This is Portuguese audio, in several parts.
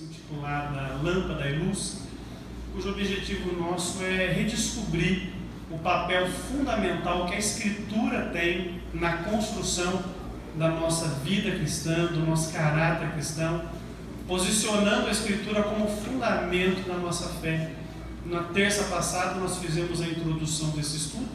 intitulada Lâmpada e Luz, cujo objetivo nosso é redescobrir o papel fundamental que a Escritura tem na construção da nossa vida cristã, do nosso caráter cristão, posicionando a Escritura como fundamento da nossa fé. Na terça passada nós fizemos a introdução desse estudo,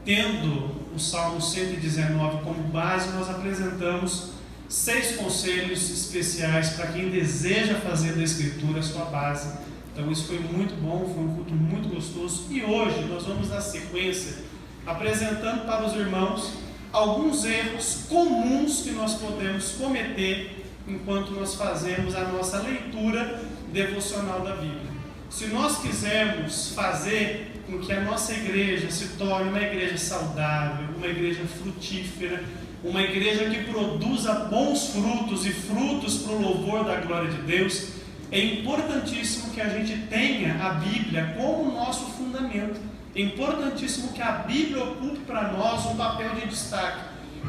tendo o Salmo 119 como base, nós apresentamos 6 conselhos especiais para quem deseja fazer da Escritura a sua base. Então isso foi muito bom, foi um culto muito gostoso. E hoje nós vamos dar sequência, apresentando para os irmãos alguns erros comuns que nós podemos cometer enquanto nós fazemos a nossa leitura devocional da Bíblia. Se nós quisermos fazer com que a nossa igreja se torne uma igreja saudável, uma igreja frutífera, uma igreja que produza bons frutos e frutos para o louvor da glória de Deus, é importantíssimo que a gente tenha a Bíblia como nosso fundamento. É importantíssimo que a Bíblia ocupe para nós um papel de destaque.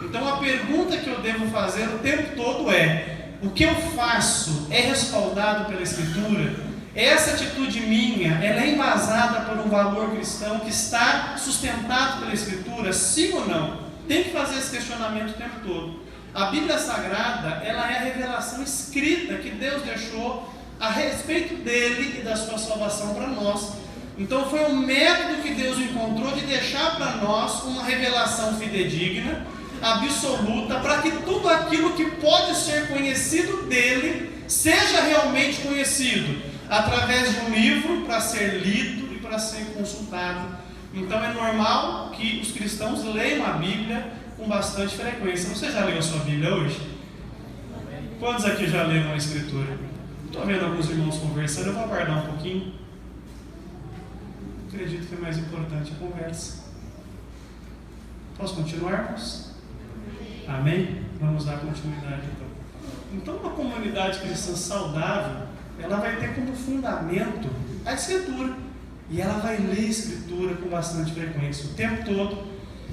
Então a pergunta que eu devo fazer o tempo todo é: o que eu faço é respaldado pela Escritura? Essa atitude minha, ela é embasada por um valor cristão que está sustentado pela Escritura? Sim ou não? Tem que fazer esse questionamento o tempo todo. A Bíblia Sagrada, ela é a revelação escrita que Deus deixou a respeito dele e da sua salvação para nós. Então foi um método que Deus encontrou de deixar para nós uma revelação fidedigna, absoluta, para que tudo aquilo que pode ser conhecido dele seja realmente conhecido através de um livro para ser lido e para ser consultado. Então é normal que os cristãos leiam a Bíblia com bastante frequência. Você já leu a sua Bíblia hoje? Quantos aqui já leram a Escritura? Estou vendo alguns irmãos conversando, eu vou aguardar um pouquinho. Acredito que é mais importante a conversa. Posso continuarmos? Amém? Vamos dar continuidade então. Então uma comunidade cristã saudável, ela vai ter como fundamento a Escritura. E ela vai ler a Escritura com bastante frequência. O tempo todo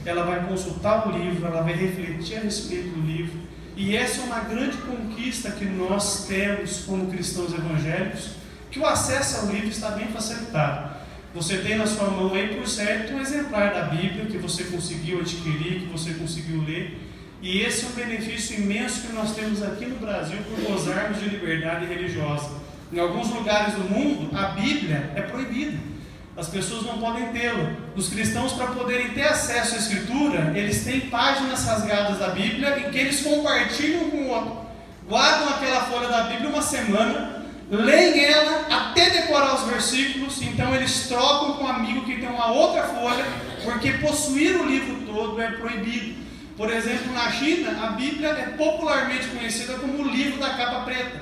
ela vai consultar o livro, ela vai refletir a respeito do livro. E essa é uma grande conquista que nós temos como cristãos evangélicos, que o acesso ao livro está bem facilitado. Você tem na sua mão aí, por certo, um exemplar da Bíblia que você conseguiu adquirir, que você conseguiu ler. E esse é um benefício imenso que nós temos aqui no Brasil por gozarmos de liberdade religiosa. Em alguns lugares do mundo, a Bíblia é proibida. As pessoas não podem tê-la. Os cristãos, para poderem ter acesso à Escritura, eles têm páginas rasgadas da Bíblia em que eles compartilham com o outro. Guardam aquela folha da Bíblia uma semana, leem ela até decorar os versículos, então eles trocam com um amigo que tem uma outra folha, porque possuir o livro todo é proibido. Por exemplo, na China, a Bíblia é popularmente conhecida como o livro da capa preta,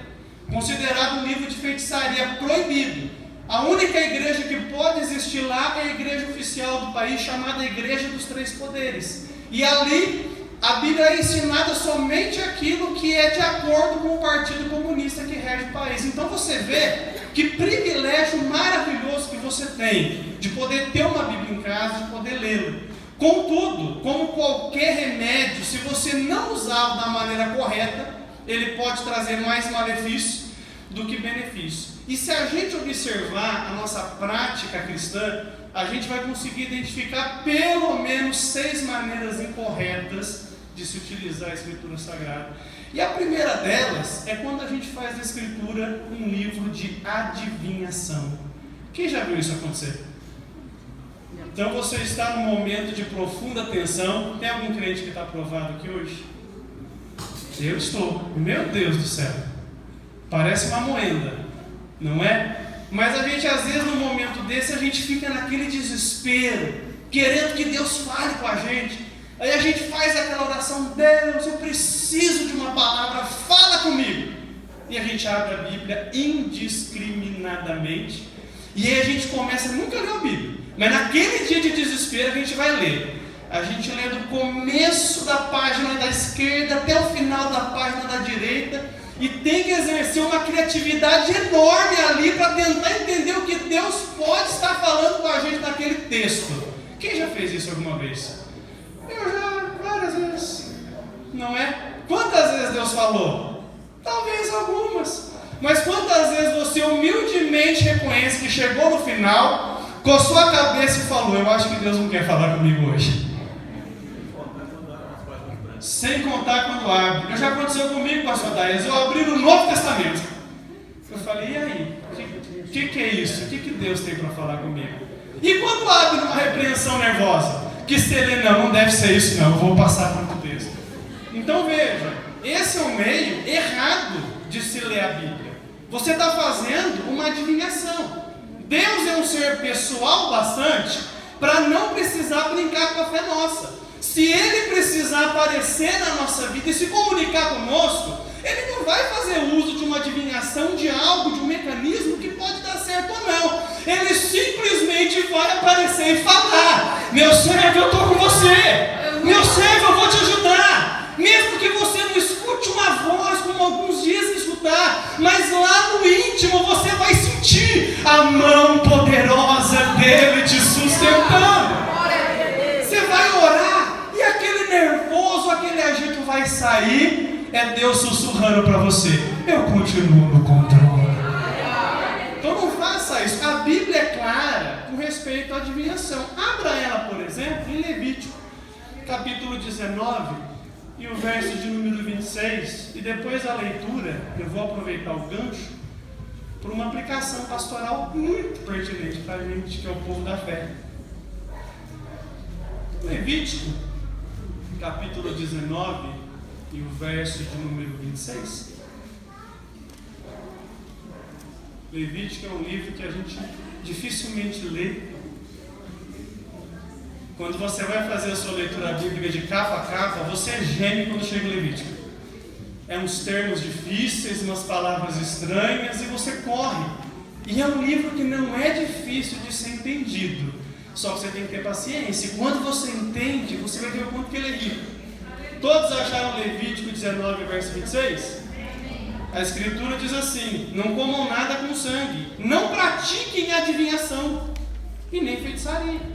considerado um livro de feitiçaria, proibido. A única igreja que pode existir lá é a igreja oficial do país, chamada Igreja dos Três Poderes. E ali, a Bíblia é ensinada somente aquilo que é de acordo com o Partido Comunista que rege o país. Então você vê que privilégio maravilhoso que você tem de poder ter uma Bíblia em casa, de poder lê-la. Contudo, como qualquer remédio, se você não usá-lo da maneira correta, ele pode trazer mais malefício do que benefício. E se a gente observar a nossa prática cristã, a gente vai conseguir identificar pelo menos 6 maneiras incorretas de se utilizar a Escritura Sagrada. E a primeira delas é quando a gente faz da Escritura um livro de adivinhação. Quem já viu isso acontecer? Então você está num momento de profunda tensão. Tem algum crente que está aprovado aqui hoje? Eu estou. Meu Deus do céu. Parece uma moenda, não é? Mas a gente, às vezes, num momento desse, a gente fica naquele desespero, querendo que Deus fale com a gente. Aí a gente faz aquela oração: Deus, eu preciso de uma palavra, fala comigo. E a gente abre a Bíblia indiscriminadamente. E aí a gente começa, nunca leu a Bíblia, mas naquele dia de desespero a gente vai ler. A gente lê do começo da página da esquerda até o final da página da direita. E tem que exercer uma criatividade enorme ali para tentar entender o que Deus pode estar falando com a gente naquele texto. Quem já fez isso alguma vez? Eu já, várias vezes. Não é? Quantas vezes Deus falou? Talvez algumas. Mas quantas vezes você humildemente reconhece que chegou no final, coçou a cabeça e falou: eu acho que Deus não quer falar comigo hoje. Sem contar quando abre. Já aconteceu comigo, pastor Daías. Eu abri no Novo Testamento. Eu falei: e aí? O que é isso? O que Deus tem para falar comigo? E quando abre numa repreensão nervosa? Que se lê: não deve ser isso não, eu vou passar para o texto. Então veja, esse é o meio errado de se ler a Bíblia. Você está fazendo uma adivinhação. Deus é um ser pessoal bastante para não precisar brincar com a fé nossa. Se Ele precisar aparecer na nossa vida e se comunicar conosco, Ele não vai fazer uso de uma adivinhação, de algo, de um mecanismo que pode dar certo ou não. Ele simplesmente vai aparecer e falar: meu servo, eu estou com você. Meu servo, eu vou te ajudar. Mesmo que você não escute uma voz, como alguns dizem escutar, mas lá no íntimo você vai sentir a mão poderosa dele te sustentando. Você vai orar e aquele nervoso, aquele agito vai sair. É Deus sussurrando para você: eu continuo no controle. Então não faça isso. A Bíblia é clara com respeito à adivinhação. Abra ela, por exemplo, em Levítico, capítulo 19, e o verso de número 26. E depois da leitura, eu vou aproveitar o gancho para uma aplicação pastoral muito pertinente para a gente, que é o povo da fé. Levítico, capítulo 19, e o verso de número 26. Levítico é um livro que a gente dificilmente lê. Quando você vai fazer a sua leitura bíblica de capa a capa, você geme quando chega em Levítico. É uns termos difíceis, umas palavras estranhas, e você corre. E é um livro que não é difícil de ser entendido, só que você tem que ter paciência. E quando você entende, você vai ver o quanto que ele é rico. Todos acharam Levítico 19, verso 26? A Escritura diz assim: não comam nada com sangue, não pratiquem adivinhação e nem feitiçaria.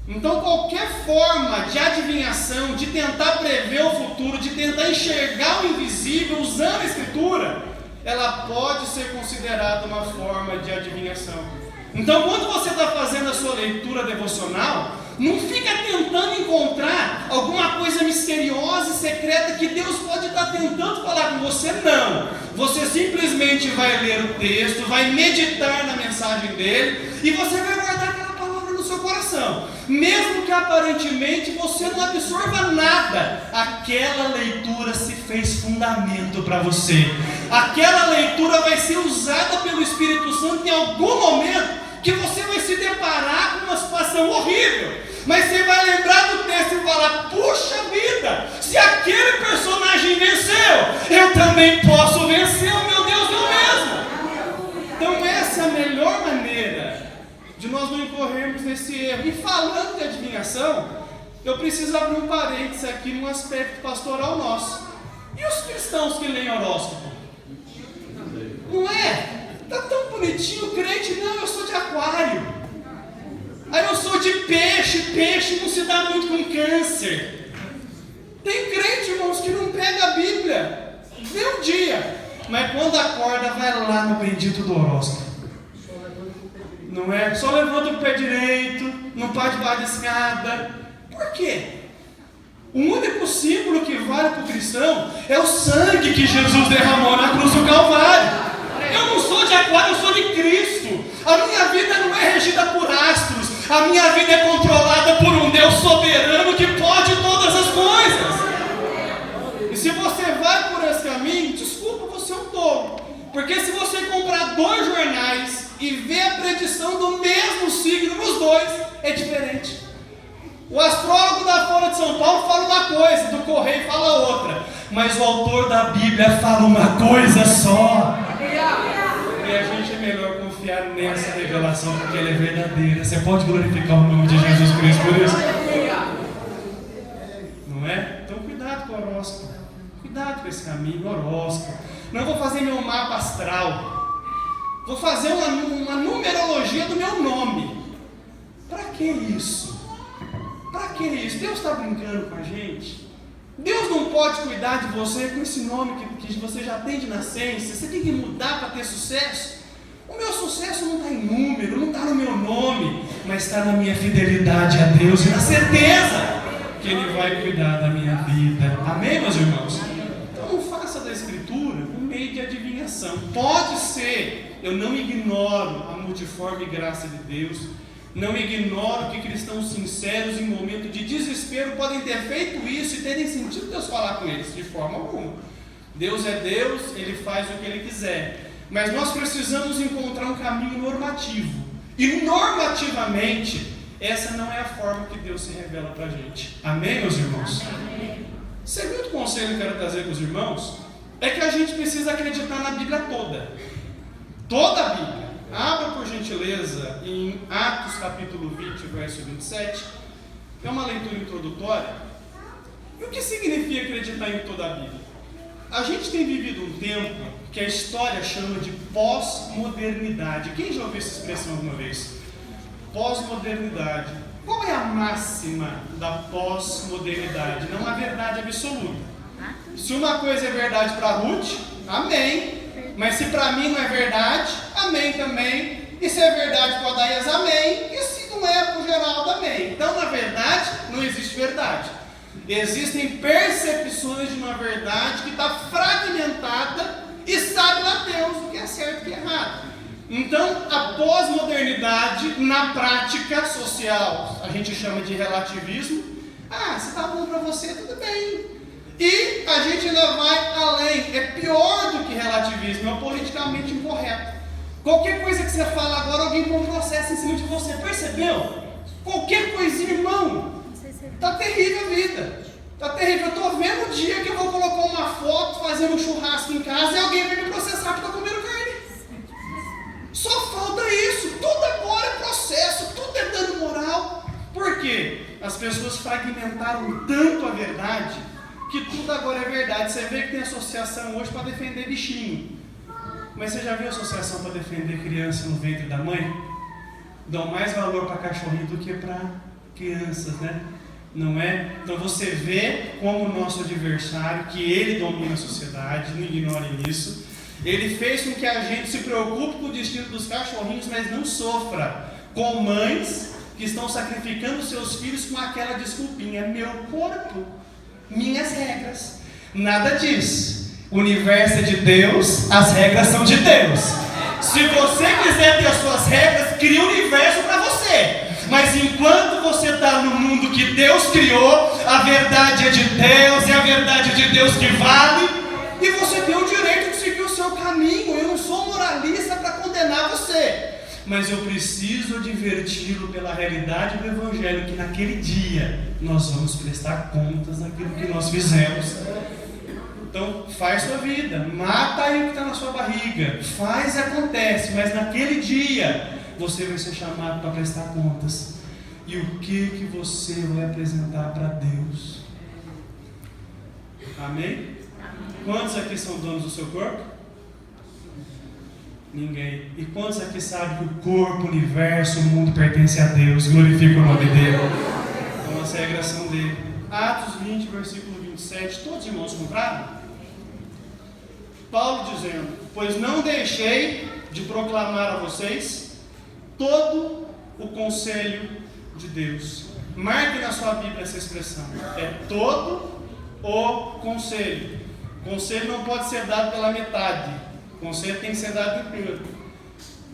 Então qualquer forma de adivinhação, de tentar prever o futuro, de tentar enxergar o invisível usando a Escritura, ela pode ser considerada uma forma de adivinhação. Então quando você está fazendo a sua leitura devocional, não fica tentando encontrar alguma coisa misteriosa e secreta que Deus pode estar tentando falar com você, não. Você simplesmente vai ler o texto, vai meditar na mensagem dele e você vai guardar aquela palavra no seu coração. Mesmo que aparentemente você não absorva nada, aquela leitura se fez fundamento para você. Aquela leitura vai ser usada pelo Espírito Santo em algum momento que você vai se deparar com uma situação horrível, mas você vai lembrar do texto e falar: puxa vida, se aquele personagem venceu, eu também posso vencer, o meu Deus, eu mesmo. Então essa é a melhor maneira de nós não incorrermos nesse erro. E falando de adivinhação, eu preciso abrir um parênteses aqui num aspecto pastoral nosso. E os cristãos que leem horóscopo? Não é? Está tão bonitinho, crente, não, eu sou de aquário. Aí eu sou de peixe, peixe não se dá muito com câncer. Tem crente, irmãos, que não pega a Bíblia, vê um dia, mas quando acorda vai lá no bendito do horóscopo. Não é? Só levanta o pé direito, não pode baixar de escada. Por quê? O único símbolo que vale para o cristão é o sangue que Jesus derramou na cruz do Calvário. Eu não sou de aquário, eu sou de Cristo. A minha vida não é regida por astros. A minha vida é controlada por um Deus soberano que pode todas as coisas. E se você vai por esse caminho, desculpa, você é um tolo. Porque se você comprar 2 jornais e ver a predição do mesmo signo nos dois, é diferente. O astrólogo da Folha de São Paulo fala uma coisa, do Correio fala outra. Mas o autor da Bíblia fala uma coisa só. E a gente é melhor confiar nessa revelação, porque ela é verdadeira. Você pode glorificar o nome de Jesus Cristo por isso? Não é? Então cuidado com o horóscopo. Cuidado com esse caminho, horóscopo. Não vou fazer meu mapa astral. Vou fazer uma numerologia do meu nome. Para que isso? Para que isso? Deus está brincando com a gente? Deus não pode cuidar de você com esse nome que você já tem de nascença. Você tem que mudar para ter sucesso. O meu sucesso não está em número, não está no meu nome, mas está na minha fidelidade a Deus e na certeza que Ele vai cuidar da minha vida. Amém, meus irmãos? Então não faça da Escritura um meio de adivinhação. Pode ser, eu não ignoro a multiforme graça de Deus, não ignoro que cristãos sinceros em momento de desespero podem ter feito isso e terem sentido Deus falar com eles, de forma alguma. Deus é Deus, Ele faz o que Ele quiser. Mas nós precisamos encontrar um caminho normativo. E normativamente, essa não é a forma que Deus se revela para a gente. Amém, meus irmãos? Amém. Segundo conselho que eu quero trazer para os irmãos, é que a gente precisa acreditar na Bíblia toda. Toda a Bíblia. Abra, por gentileza, em Atos capítulo 20, verso 27. É uma leitura introdutória. E o que significa acreditar em toda a Bíblia? A gente tem vivido um tempo que a história chama de pós-modernidade. Quem já ouviu essa expressão alguma vez? Pós-modernidade. Qual é a máxima da pós-modernidade? Não a verdade absoluta. Se uma coisa é verdade para Ruth, amém. Mas se para mim não é verdade, amém também. E se é verdade para Adaías, amém. E se não é para o Geraldo, amém. Então, na verdade, não existe verdade. Existem percepções de uma verdade que está fragmentada e sabe lá Deus o que é certo e o que é errado. Então, a pós-modernidade, na prática social, a gente chama de relativismo. Se está bom para você, tudo bem. E a gente ainda vai além. É pior do que relativismo, é o politicamente incorreto. Qualquer coisa que você fala agora, alguém põe um processo em cima de você. Percebeu? Qualquer coisinha, irmão. Está terrível a vida. Está terrível. Eu estou vendo o dia que eu vou colocar uma foto fazendo um churrasco em casa e alguém vai me processar porque eu estou comendo carne. Só falta isso. Tudo agora é processo, tudo é dano moral. Por quê? As pessoas fragmentaram tanto a verdade que tudo agora é verdade. Você vê que tem associação hoje para defender bichinho. Mas você já viu associação para defender criança no ventre da mãe? Dão mais valor para cachorrinho do que para crianças, né? Não é? Então você vê como o nosso adversário, que ele domina a sociedade, não ignorem isso, ele fez com que a gente se preocupe com o destino dos cachorrinhos, mas não sofra com mães que estão sacrificando seus filhos com aquela desculpinha: meu corpo, minhas regras. Nada disso. O universo é de Deus, as regras são de Deus. Se você quiser ter as suas regras, cria o universo para você. Mas enquanto você está no mundo que Deus criou, a verdade é de Deus, é a verdade de Deus que vale, e você tem o direito de seguir o seu caminho. Eu não sou moralista para condenar você, mas eu preciso adverti-lo pela realidade do Evangelho, que naquele dia nós vamos prestar contas daquilo que nós fizemos. Então, faz sua vida, mata aí o que está na sua barriga, faz e acontece, mas naquele dia você vai ser chamado para prestar contas. E o que você vai apresentar para Deus? Amém? Quantos aqui são donos do seu corpo? Ninguém. E quantos aqui sabem que o corpo, o universo, o mundo pertence a Deus? Glorifica o nome dele. Então as regras são dele. Atos 20, versículo 27. Todos os irmãos compraram? Paulo dizendo: pois não deixei de proclamar a vocês todo o conselho de Deus. Marque na sua Bíblia essa expressão. É todo o conselho. Conselho não pode ser dado pela metade. Conselho tem que ser dado inteiro.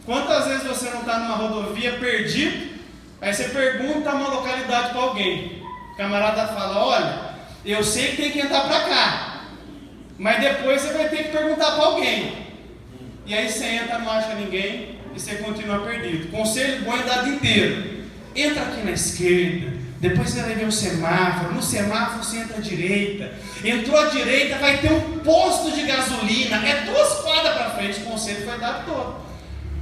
Quantas vezes você não está numa rodovia perdido, aí você pergunta uma localidade para alguém, o camarada fala: olha, eu sei que tem que entrar para cá, mas depois você vai ter que perguntar para alguém. E aí você entra, não acha ninguém e você continua perdido. Conselho bom é dado inteiro. Entra aqui na esquerda, depois você vai ver o semáforo. No semáforo você entra à direita. Entrou à direita, vai ter um posto de gasolina. É 2 quadras para frente. O conselho foi dado todo.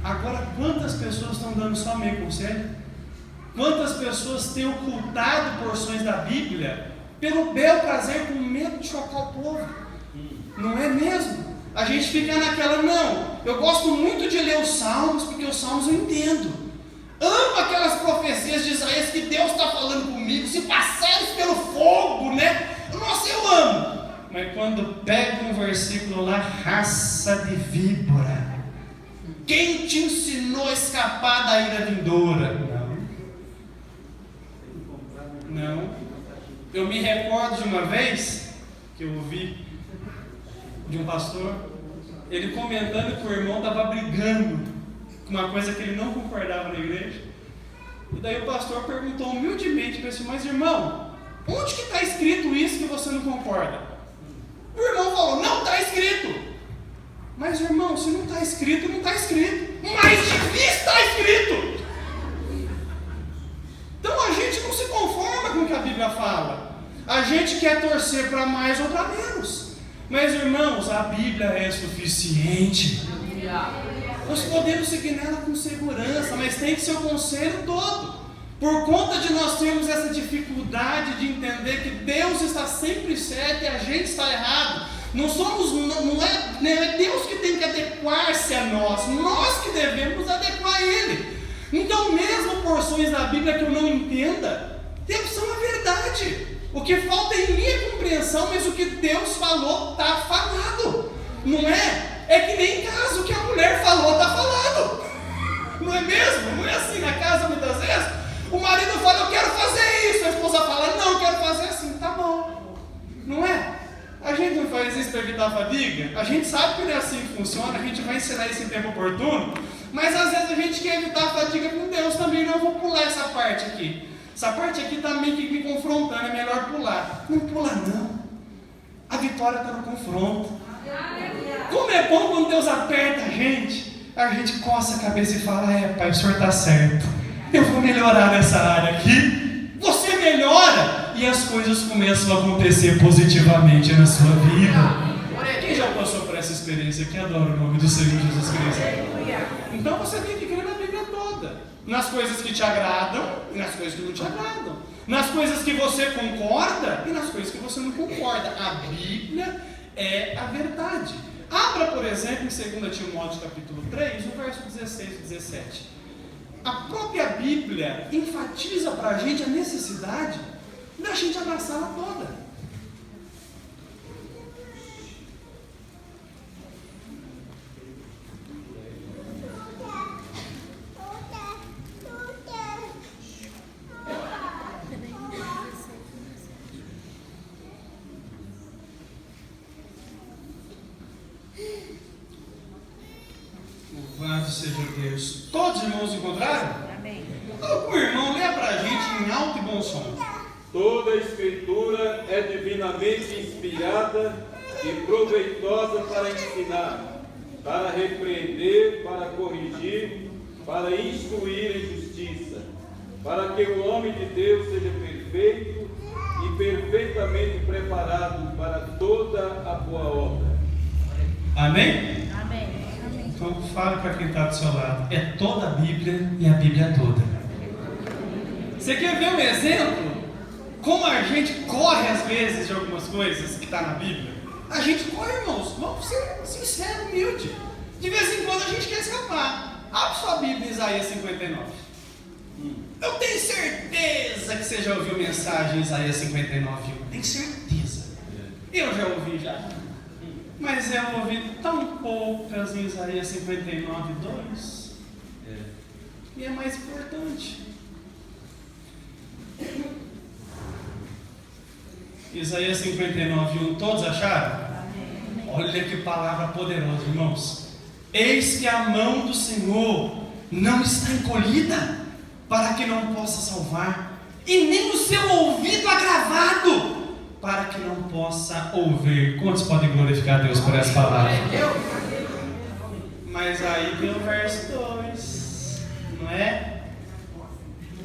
Agora, quantas pessoas estão dando só meio conselho? Quantas pessoas têm ocultado porções da Bíblia pelo bel prazer, com medo de chocar o povo? Não é mesmo? A gente fica naquela: não, eu gosto muito de ler os Salmos, porque os Salmos eu entendo. Amo aquelas profecias de Isaías que Deus está falando comigo. Se passares pelo fogo, né? Eu não Nossa, eu amo. Mas quando pega um versículo lá, raça de víbora, quem te ensinou a escapar da ira vindoura? Não. Eu me recordo de uma vez que eu ouvi de um pastor, ele comentando que o irmão estava brigando com uma coisa que ele não concordava na igreja. E daí o pastor perguntou humildemente para ele: mas irmão, onde que está escrito isso que você não concorda? O irmão falou: não está escrito. Mas irmão, se não está escrito, não está escrito. Mas devia estar escrito. Então a gente não se conforma com o que a Bíblia fala. A gente quer torcer para mais ou para menos. Mas irmãos, a Bíblia é suficiente. Nós podemos seguir nela com segurança, mas tem que ser o conselho todo. Por conta de nós termos essa dificuldade de entender que Deus está sempre certo e a gente está errado. Não é Deus que tem que adequar-se a nós que devemos adequar a Ele. Então, mesmo porções da Bíblia que eu não entenda, Deus são a verdade. O que falta em mim é compreensão, mas o que Deus falou está falado. Não é? É que nem em casa, o que a mulher falou está falado. Não é mesmo? Não é assim na casa muitas vezes? O marido fala: eu quero fazer isso. A esposa fala: não, eu quero fazer assim. Tá bom. Não é? A gente não faz isso para evitar a fadiga? A gente sabe que não é assim que funciona, a gente vai ensinar isso em tempo oportuno, mas às vezes a gente quer evitar a fadiga com Deus também. Não, eu vou pular essa parte aqui. Essa parte aqui está meio que me confrontando, é melhor pular. Não pula não. A vitória está no confronto. Como é bom quando Deus aperta a gente coça a cabeça e fala: é, pai, o senhor está certo. Eu vou melhorar nessa área aqui. Você melhora e as coisas começam a acontecer positivamente na sua vida. Quem já passou por essa experiência aqui? Adora o nome do Senhor Jesus Cristo. Então você tem que crer na Bíblia toda. Nas coisas que te agradam e nas coisas que não te agradam. Nas coisas que você concorda e nas coisas que você não concorda. A Bíblia é a verdade. Abra, por exemplo, em 2 Timóteo capítulo 3, o verso 16 e 17. A própria Bíblia enfatiza para a gente a necessidade da gente abraçá-la toda. Louvado seja Deus. Todos os irmãos encontraram? Amém. Então, o irmão lê para a gente em alto e bom som. Toda a Escritura é divinamente inspirada e proveitosa para ensinar, para repreender, para corrigir, para instruir em justiça, para que o homem de Deus seja perfeito e perfeitamente preparado para toda a boa obra. Amém? Amém. Então fale para quem está do seu lado. É toda a Bíblia e a Bíblia toda. Você quer ver um exemplo? Como a gente corre às vezes de algumas coisas que está na Bíblia? A gente corre, irmãos. Vamos ser sinceros, humilde. De vez em quando a gente quer escapar. Abre sua Bíblia em Isaías 59. Eu tenho certeza que você já ouviu mensagem em Isaías 59. Tenho certeza. Eu já ouvi já. Mas eu ouvi tão poucas em Isaías 59:2. E é mais importante. Isaías 59:1, todos acharam? Olha que palavra poderosa, irmãos. Eis que a mão do Senhor não está encolhida para que não possa salvar, e nem o seu ouvido agravado para que não possa ouvir. Quantos podem glorificar a Deus por essa palavra? Mas aí tem o verso 2, não é?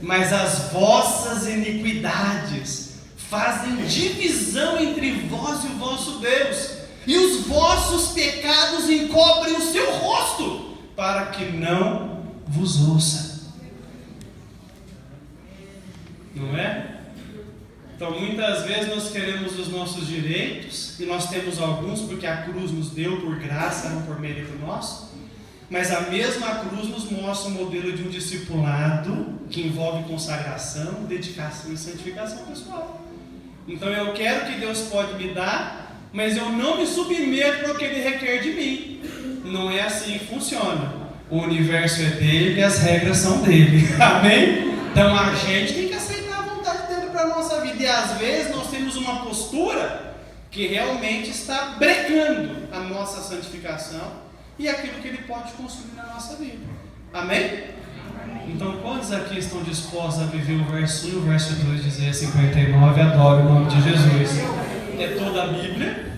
Mas as vossas iniquidades fazem divisão entre vós e o vosso Deus, e os vossos pecados encobrem o seu rosto, para que não vos ouça. Não é? Então muitas vezes nós queremos os nossos direitos, e nós temos alguns porque a cruz nos deu por graça, não por mérito nosso. Mas a mesma cruz nos mostra o modelo de um discipulado que envolve consagração, dedicação e santificação pessoal. Então eu quero que Deus pode me dar, mas eu não me submeto ao que Ele requer de mim. Não é assim que funciona. O universo é dele e as regras são dele. Amém? Então a gente tem que aceitar a vontade dele para a nossa vida. E às vezes nós temos uma postura que realmente está brecando a nossa santificação e aquilo que Ele pode construir na nossa vida. Amém? Então quantos aqui estão dispostos a viver o verso 1 e o verso 2, dizer 59, adoro o nome de Jesus? É toda a Bíblia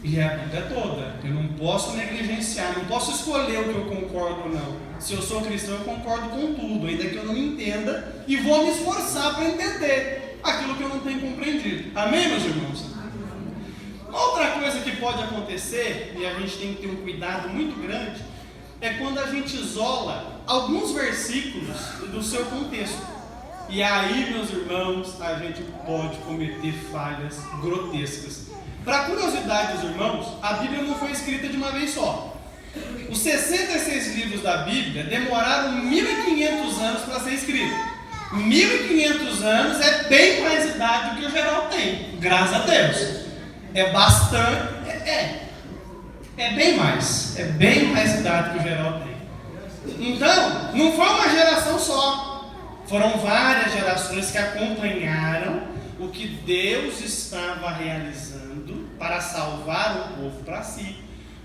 e a Bíblia toda. Eu não posso negligenciar, não posso escolher o que eu concordo ou não. Se eu sou cristão, eu concordo com tudo, ainda que eu não entenda, e vou me esforçar para entender aquilo que eu não tenho compreendido. Amém, meus irmãos? Uma outra coisa que pode acontecer, e a gente tem que ter um cuidado muito grande, é quando a gente isola alguns versículos do seu contexto. E aí, meus irmãos, a gente pode cometer falhas grotescas. Para curiosidade dos irmãos, a Bíblia não foi escrita de uma vez só. Os 66 livros da Bíblia demoraram 1.500 anos para ser escritos. 1.500 anos é bem mais idade do que o geral tem, graças a Deus. É bastante, é bem mais idade que o geral tem. Então, não foi uma geração só, foram várias gerações que acompanharam o que Deus estava realizando para salvar o povo para si.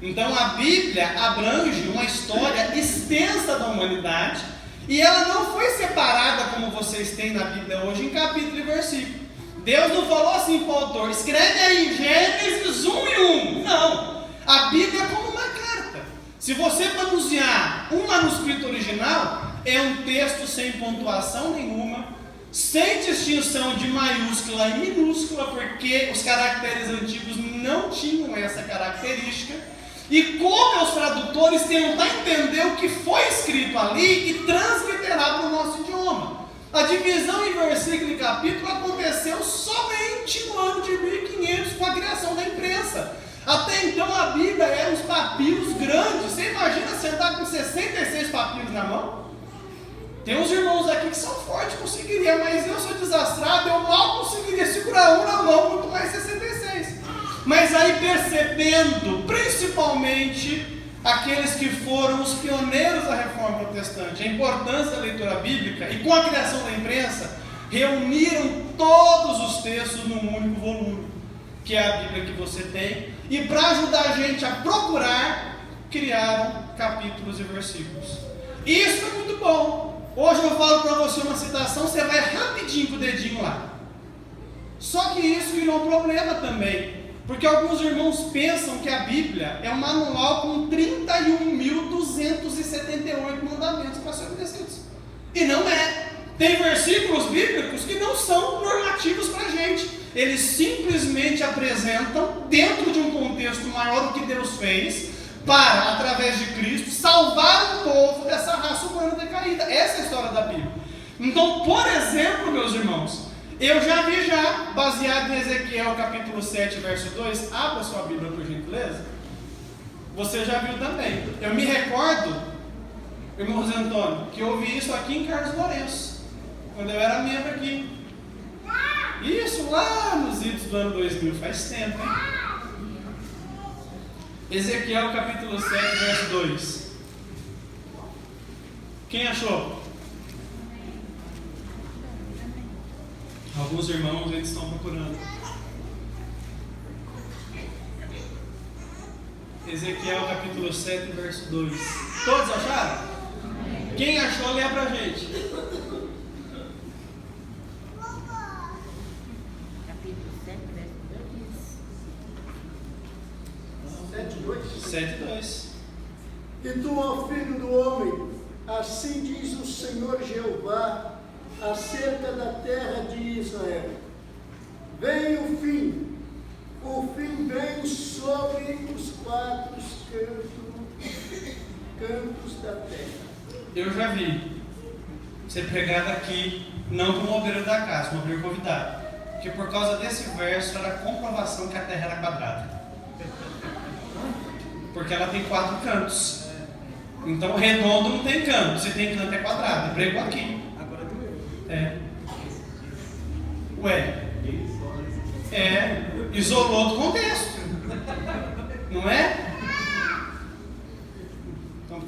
Então a Bíblia abrange uma história extensa da humanidade e ela não foi separada como vocês têm na Bíblia hoje em capítulo e versículo. Deus não falou assim para o autor, escreve aí Gênesis 1 e 1. Não, a Bíblia é como uma carta. Se você manusear um manuscrito original, é um texto sem pontuação nenhuma, sem distinção de maiúscula e minúscula, porque os caracteres antigos não tinham essa característica. E como os tradutores tentam entender o que foi escrito ali e transliterar para o nosso idioma. A divisão em versículo e capítulo aconteceu somente no ano de 1500 com a criação da imprensa. Até então a Bíblia era uns papiros grandes. Você imagina sentar com 66 papiros na mão? Tem uns irmãos aqui que são fortes, conseguiria, mas eu sou desastrado, eu mal conseguiria segurar um na mão, muito mais 66. Mas aí percebendo, principalmente aqueles que foram os pioneiros da Reforma Protestante, a importância da leitura bíblica, e com a criação da imprensa, reuniram todos os textos num único volume, que é a Bíblia que você tem, e para ajudar a gente a procurar, criaram capítulos e versículos. Isso é muito bom. Hoje eu falo para você uma citação, você vai rapidinho com o dedinho lá. Só que isso virou um problema também, porque alguns irmãos pensam que a Bíblia é um manual com 31.278 mandamentos para ser obedecidos. E não é. Tem versículos bíblicos que não são normativos para a gente. Eles simplesmente apresentam, dentro de um contexto maior, o que Deus fez para, através de Cristo, salvar o povo dessa raça humana decaída. Essa é a história da Bíblia. Então, por exemplo, meus irmãos, eu já vi baseado em Ezequiel capítulo 7, verso 2, abra sua Bíblia por gentileza. Você já viu também. Eu me recordo, irmão José Antônio, que eu ouvi isso aqui em Carlos Lourenço, quando eu era membro aqui. Isso lá nos idos do ano 2000, faz tempo, hein? Ezequiel capítulo 7, verso 2. Quem achou? Alguns irmãos eles estão procurando. Ezequiel capítulo 7, verso 2. Todos acharam? Quem achou, lê pra gente. Capítulo 7, verso 2. 7:2. E tu, ó filho do homem, assim diz o Senhor Jeová acerca da terra de Israel: vem o fim vem sobre os 4 cantos da terra. Eu já vi ser pregado aqui, não como obreiro da casa, como obreiro convidado, que por causa desse verso era a comprovação que a terra era quadrada, porque ela tem 4 cantos. Então redondo não tem canto, se tem canto é quadrado. Pregou aqui. É. Ué. isolou do contexto. Não é?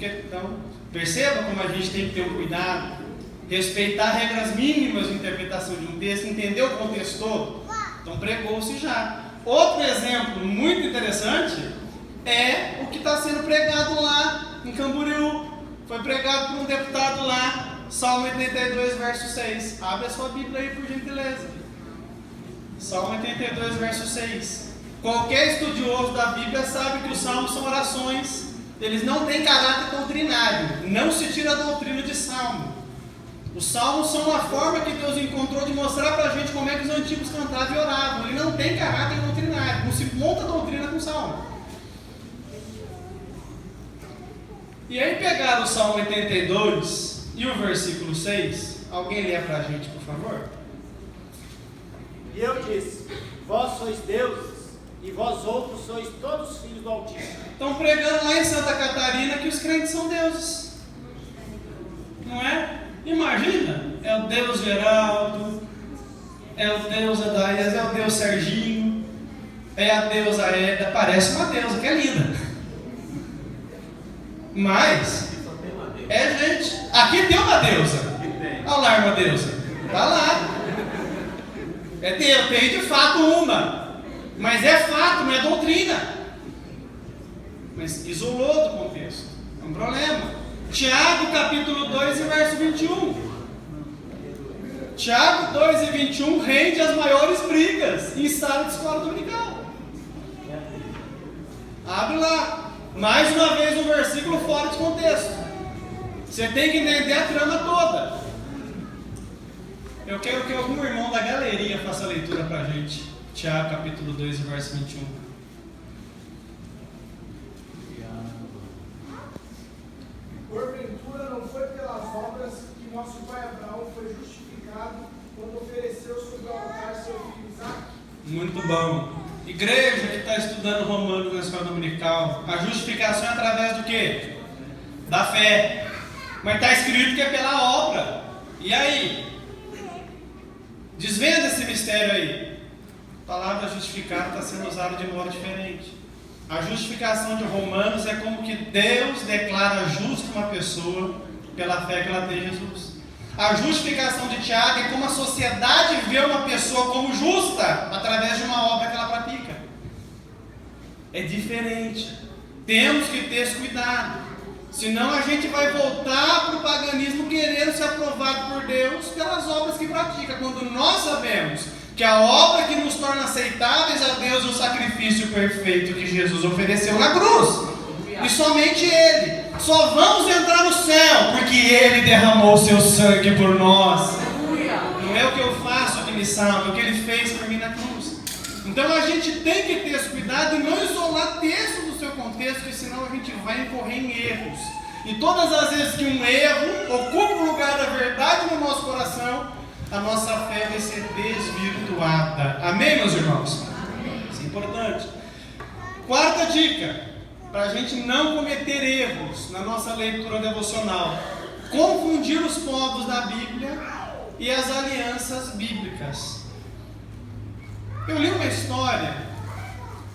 Então, perceba como a gente tem que ter um cuidado, respeitar regras mínimas de interpretação de um texto, entender o contexto todo. Então, pregou-se já. Outro exemplo muito interessante é o que está sendo pregado lá em Camboriú. Foi pregado por um deputado lá, Salmo 82, verso 6. Abre a sua Bíblia aí, por gentileza. Salmo 82, verso 6. Qualquer estudioso da Bíblia sabe que os salmos são orações. Eles não têm caráter doutrinário. Não se tira a doutrina de salmo. Os salmos são uma forma que Deus encontrou de mostrar para a gente como é que os antigos cantavam e oravam. Ele não tem caráter doutrinário. Não se monta doutrina com salmo. E aí pegaram o Salmo 82 e o versículo 6. Alguém lê para a gente, por favor? E eu disse: vós sois deuses, e vós outros sois todos filhos do Altíssimo. Estão pregando lá em Santa Catarina que os crentes são deuses. Não é? Imagina, é o Deus Geraldo, é o Deus Adaías, é o Deus Serginho, é a deusa Eda, parece uma deusa, que é linda. Mas, é gente, aqui tem uma deusa. Olha lá, irmã deusa, tá lá. É Deus, tem de fato uma, mas é fato, não é doutrina. Mas isolou do contexto, é um problema. Tiago capítulo 2 e verso 21. Tiago 2 e 21 rende as maiores brigas em sala de escola dominical. Abre lá. Mais uma vez um versículo fora de contexto. Você tem que entender a trama toda. Eu quero que algum irmão da galeria faça a leitura para a gente. Tiago capítulo 2 e verso 21. Porventura não foi pelas obras que nosso pai Abraão foi justificado quando ofereceu sobre o altar seu filho Isaque? Muito bom. Igreja que está estudando Romanos na escola dominical, a justificação é através do quê? Da fé. Mas está escrito que é pela obra. E aí? Desvenda esse mistério aí. A palavra justificado está sendo usada de modo diferente. A justificação de Romanos é como que Deus declara justa uma pessoa pela fé que ela tem em Jesus. A justificação de Tiago é como a sociedade vê uma pessoa como justa através de uma obra que ela pratica. É diferente. Temos que ter esse cuidado. Senão a gente vai voltar para o paganismo querendo ser aprovado por Deus pelas obras que pratica. Quando nós sabemos que a obra que nos torna aceitáveis a Deus é o sacrifício perfeito que Jesus ofereceu na cruz. E somente Ele. Só vamos entrar no céu porque Ele derramou o seu sangue por nós. Não é o que eu faço que me salva, é o que Ele fez por mim na cruz. Então a gente tem que ter esse cuidado e não isolar texto do seu contexto, porque senão a gente vai incorrer em erros. E todas as vezes que um erro ocupa o lugar da verdade no nosso coração, a nossa fé vai ser desvirtuada. Amém, meus irmãos? Amém. Isso é importante. Quarta dica, para a gente não cometer erros na nossa leitura devocional: confundir os povos da Bíblia e as alianças bíblicas. Eu li uma história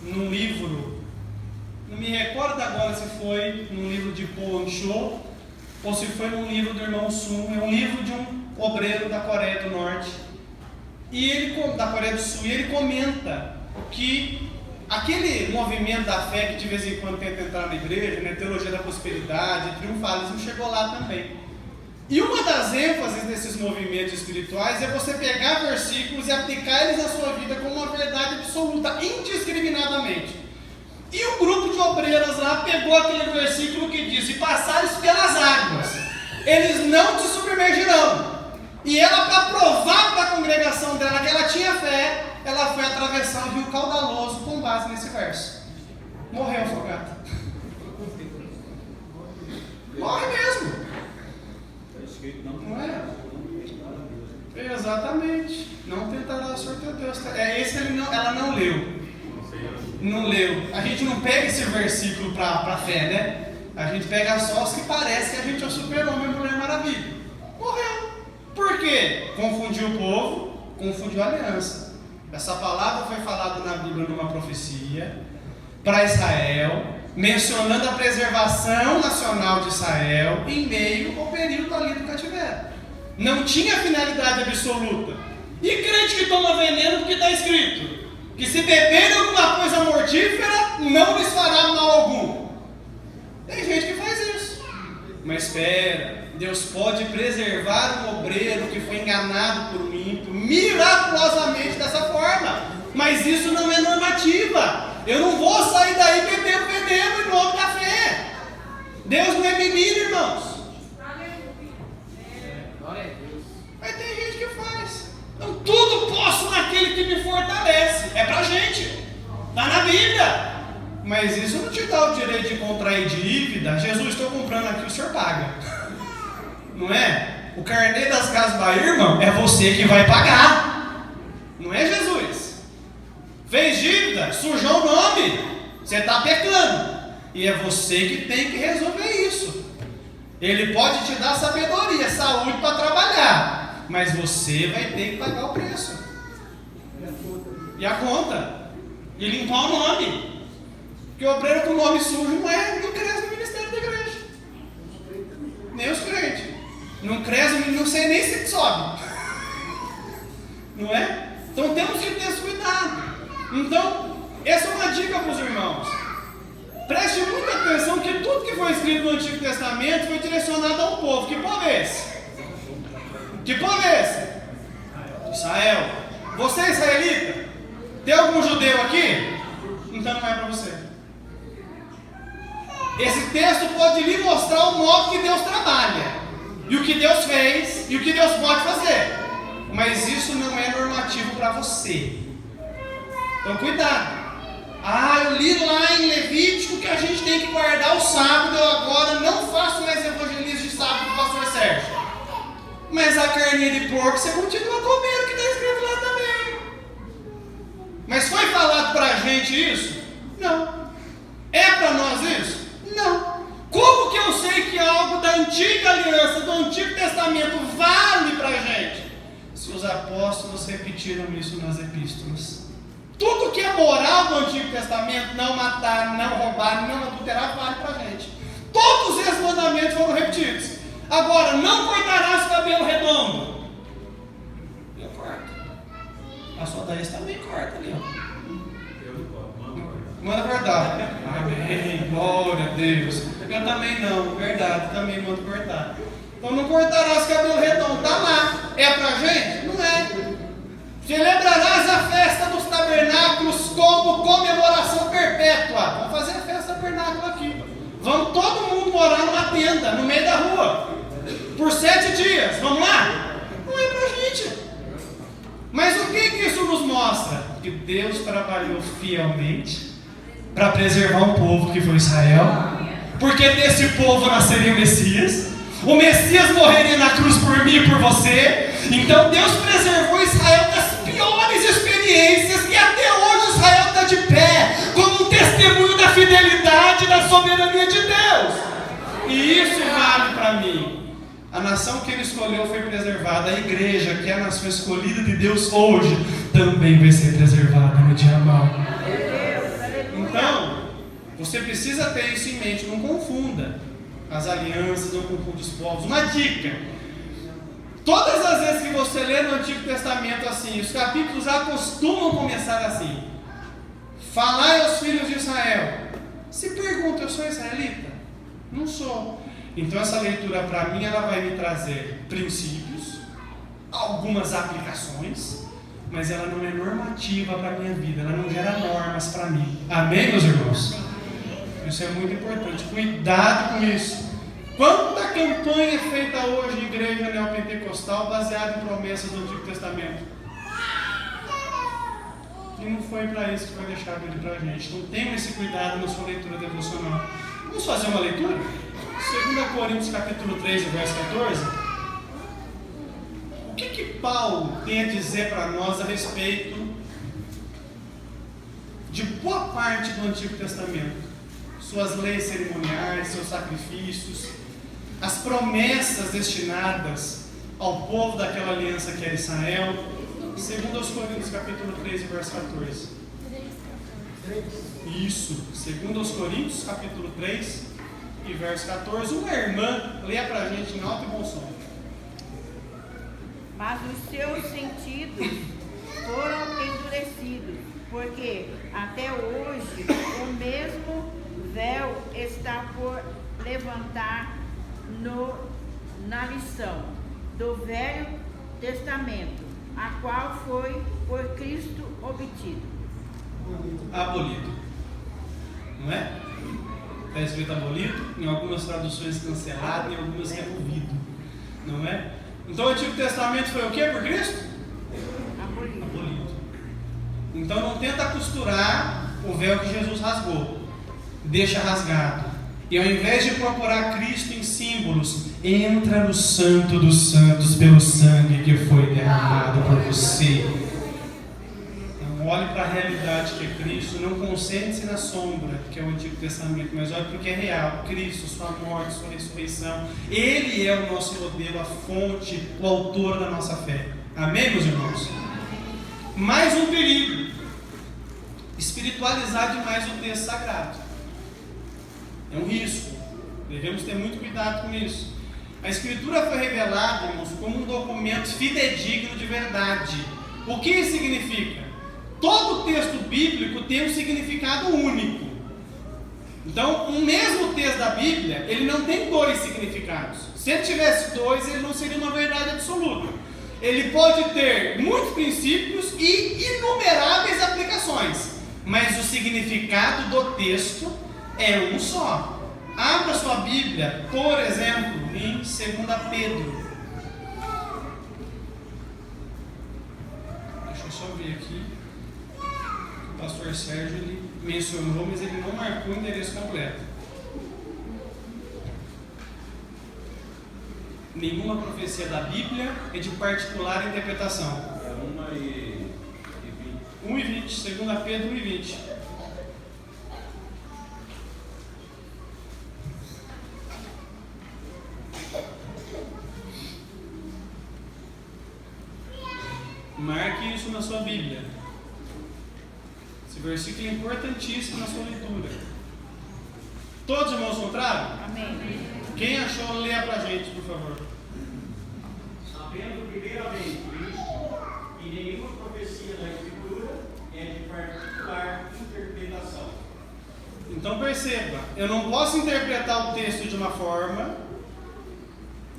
num livro, não me recordo agora se foi num livro de Paul Cho ou se foi num livro do irmão Sun. É um livro de um obreiro da Coreia do Norte, da Coreia do Sul, e ele comenta que aquele movimento da fé que de vez em quando tenta entrar na igreja, né, teologia da prosperidade, triunfalismo, chegou lá também. E uma das ênfases desses movimentos espirituais é você pegar versículos e aplicar eles na sua vida como uma verdade absoluta, indiscriminadamente. E um grupo de obreiras lá pegou aquele versículo que diz: e passares pelas águas, eles não te submergirão. E ela, para provar para a congregação dela que ela tinha fé, ela foi atravessar o rio caudaloso com base nesse verso. Morreu afogada. Morre mesmo. Não é? Exatamente. Não tentará a sorte de Deus. É esse ela não leu. Não leu. A gente não pega esse versículo para fé, né? A gente pega só os que parece que a gente é o super-homem e Mulher Maravilha. Morreu. Por quê? Confundiu o povo, confundiu a aliança. Essa palavra foi falada na Bíblia numa profecia para Israel, mencionando a preservação nacional de Israel em meio ao período ali do cativeiro. Não tinha finalidade absoluta. E crente que toma veneno porque está escrito que se beberem alguma coisa mortífera, não lhes fará mal algum. Tem gente que faz isso. Mas espera, Deus pode preservar um obreiro que foi enganado por um ímpio miraculosamente dessa forma. Mas isso não é normativa. Eu não vou sair daí bebendo veneno em nome da fé. Deus não é menino, irmãos. Mas tem gente que faz. Então, tudo posso naquele que me fortalece. É pra gente. Está na Bíblia. Mas isso não te dá o direito de contrair dívida. Jesus, estou comprando aqui, o senhor paga. Não é? O carnê das Casas Bahia, irmão, é você que vai pagar. Não é Jesus. Fez dívida, sujou o nome. Você está pecando. E é você que tem que resolver isso. Ele pode te dar sabedoria, saúde para trabalhar. Mas você vai ter que pagar o preço. E a conta. E limpar o nome. Porque o obreiro com o nome sujo não cresce no ministério da igreja. Nem os crentes. Não cresce, não sei nem se sobe. Não é? Então temos que ter esse cuidado. Então, essa é uma dica para os irmãos. Preste muita atenção que tudo que foi escrito no Antigo Testamento foi direcionado a um povo. Que povo é esse? Que povo é esse? Israel. Você é israelita? Tem algum judeu aqui? Então não é para você. Esse texto pode lhe mostrar o modo que Deus trabalha, e o que Deus fez, e o que Deus pode fazer. Mas isso não é normativo para você. Então cuidado. Eu li lá em Levítico que a gente tem que guardar o sábado. Eu agora não faço mais evangelismo de sábado com o pastor Sérgio. Mas a carninha de porco você continua comendo, que está escrito lá também. Mas foi falado para a gente isso? Não. É para nós isso? Não. Como que eu sei que algo da antiga aliança, do Antigo Testamento, vale para a gente? Se os apóstolos repetiram isso nas epístolas. Tudo que é moral do Antigo Testamento, não matar, não roubar, não adulterar, vale para a gente. Todos esses mandamentos foram repetidos. Agora, não cortarás cabelo redondo. Eu corto. A sua Thaís também corta ali, ó. Manda cortar. Amém. Glória a Deus. Eu também não. Verdade. Também mando cortar. Então não cortarás cabelo redondo. Tá lá. É pra gente? Não é. Celebrarás a festa dos tabernáculos como comemoração perpétua. Vamos fazer a festa do tabernáculo aqui. Vamos todo mundo morar numa tenda, no meio da rua. Por 7 dias. Vamos lá? Não é pra gente. Mas o que isso nos mostra? Que Deus trabalhou fielmente para preservar um povo que foi Israel, porque desse povo nasceria o Messias. O Messias morreria na cruz por mim e por você. Então Deus preservou Israel das piores experiências, e até hoje Israel está de pé como um testemunho da fidelidade e da soberania de Deus. E isso vale para mim. A nação que ele escolheu foi preservada. A igreja, que é a nação escolhida de Deus hoje, também vai ser preservada no dia mau. Então, você precisa ter isso em mente. Não confunda as alianças, não confunda os povos. Uma dica: todas as vezes que você lê no Antigo Testamento assim, os capítulos acostumam começar assim: falai aos filhos de Israel. Se pergunta, eu sou israelita? Não sou. Então essa leitura para mim, ela vai me trazer princípios, algumas aplicações, mas ela não é normativa para a minha vida, ela não gera normas para mim. Amém, meus irmãos? Isso é muito importante. Cuidado com isso. Quanta campanha é feita hoje em igreja neopentecostal baseada em promessas do Antigo Testamento? E não foi para isso que foi deixado ali para a gente. Então tenham esse cuidado na sua leitura devocional. Vamos fazer uma leitura? 2 Coríntios capítulo 3, verso 14. O que Paulo tem a dizer para nós a respeito de boa parte do Antigo Testamento? Suas leis cerimoniais, seus sacrifícios, as promessas destinadas ao povo daquela aliança que era Israel. 2 Coríntios capítulo 3, verso 14. Isso, 2 Coríntios capítulo 3 e verso 14. Uma irmã, leia pra gente em alto e bom som. Mas os seus sentidos foram endurecidos, porque até hoje o mesmo véu está por levantar na lição do Velho Testamento, a qual foi por Cristo obtido. Abolido. Não é? Está escrito abolido, em algumas traduções cancelado, em algumas removido. Não é? Então o Antigo Testamento foi o que por Cristo? Abolido. Então não tenta costurar o véu que Jesus rasgou. Deixa rasgado. E ao invés de procurar Cristo em símbolos, entra no Santo dos Santos pelo sangue que foi derramado por você. Então olhe para a realidade que é Cristo, não concentre-se na sombra, que é o Antigo Testamento, mas olhe para o que é real. Cristo, sua morte, sua ressurreição. Ele é o nosso modelo, a fonte, o autor da nossa fé. Amém, meus irmãos? Mais um perigo: espiritualizar demais o texto sagrado. É um risco. Devemos ter muito cuidado com isso. A Escritura foi revelada, irmãos, como um documento fidedigno de verdade. O que isso significa? Todo texto bíblico tem um significado único. Então, o mesmo texto da Bíblia, ele não tem dois significados. Se ele tivesse dois, ele não seria uma verdade absoluta. Ele pode ter muitos princípios e inumeráveis aplicações, mas o significado do texto é um só. Abra sua Bíblia, por exemplo, em 2 Pedro. Deixa eu só ver aqui. O pastor Sérgio ele mencionou, mas ele não marcou o endereço completo. Nenhuma profecia da Bíblia é de particular interpretação. É 1 e 20. 2 Pedro 1 e 20. Marque isso na sua Bíblia. Esse versículo é importantíssimo na sua leitura. Todos os irmãos encontraram? Amém. Quem achou, leia pra gente, por favor. Sabendo primeiramente isto, que nenhuma profecia da Escritura é de particular interpretação. Então perceba, eu não posso interpretar o texto de uma forma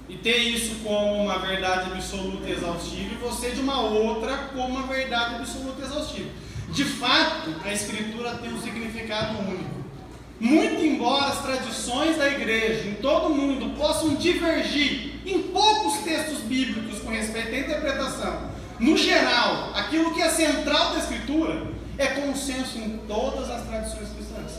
e ter isso como uma verdade absoluta e exaustiva, e você de uma outra como uma verdade absoluta e exaustiva. De fato, a Escritura tem um significado único. Muito embora as tradições da igreja em todo o mundo possam divergir em poucos textos bíblicos com respeito à interpretação, no geral, aquilo que é central da Escritura é consenso em todas as tradições cristãs.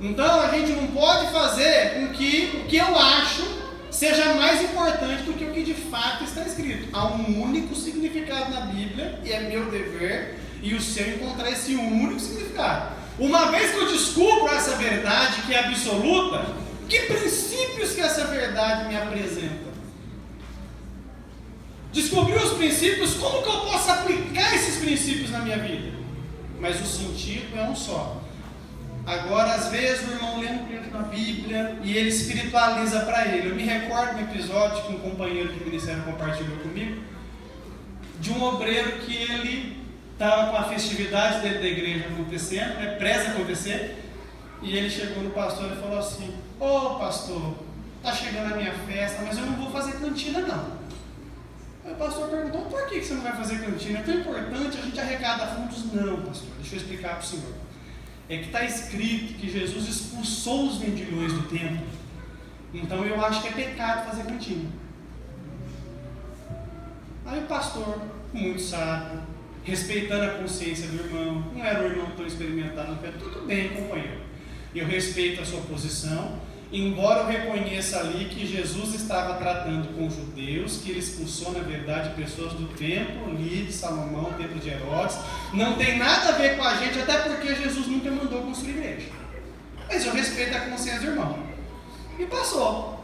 Então a gente não pode fazer com que o que eu acho seja mais importante do que o que de fato está escrito. Há um único significado na Bíblia, e é meu dever e o seu encontrar esse único significado. Uma vez que eu descubro essa verdade que é absoluta, que princípios que essa verdade me apresenta? Descobrir os princípios, como que eu posso aplicar esses princípios na minha vida? Mas o sentido é um só. Agora, às vezes, o irmão lê um livro na Bíblia e ele espiritualiza para ele. Eu me recordo de um episódio que um companheiro do ministério compartilhou comigo, de um obreiro que ele estava com a festividade dele da igreja acontecendo, preza acontecer, e ele chegou no pastor e falou assim: ô pastor, está chegando a minha festa, mas eu não vou fazer cantina não. Aí o pastor perguntou: por que você não vai fazer cantina? É tão importante, a gente arrecada fundos. Não, pastor, deixa eu explicar para o senhor. É que está escrito que Jesus expulsou os vendilhões do templo. Então eu acho que é pecado fazer cantina. Aí o pastor, muito sábio, respeitando a consciência do irmão, não era um irmão tão experimentado, não, tudo bem, companheiro, eu respeito a sua posição, embora eu reconheça ali que Jesus estava tratando com judeus, que ele expulsou na verdade pessoas do templo ali de Salomão, templo de Herodes, não tem nada a ver com a gente, até porque Jesus nunca mandou construir igreja, mas eu respeito a consciência do irmão. E passou.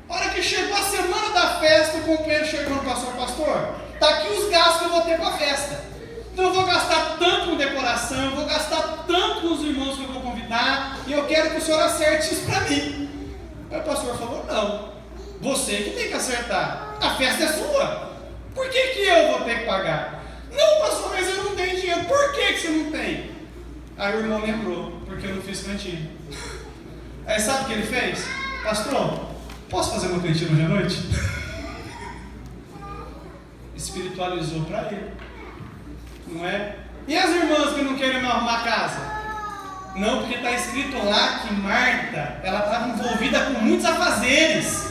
A hora que chegou a semana da festa, o companheiro chegou no pastor: pastor, Está aqui os gastos que eu vou ter com a festa. Então eu vou gastar tanto com decoração, eu vou gastar tanto com os irmãos que eu vou convidar, e eu quero que o senhor acerte isso para mim. Aí o pastor falou, não, você que tem que acertar, a festa é sua. Por que eu vou ter que pagar? Não, pastor, mas eu não tenho dinheiro. Por que você não tem? Aí o irmão lembrou, porque eu não fiz cantinho. Aí sabe o que ele fez? Pastor, posso fazer uma cantina hoje à noite? Espiritualizou para ele, não é? E as irmãs que não querem mais arrumar casa? Não, porque está escrito lá que Marta, ela estava envolvida com muitos afazeres,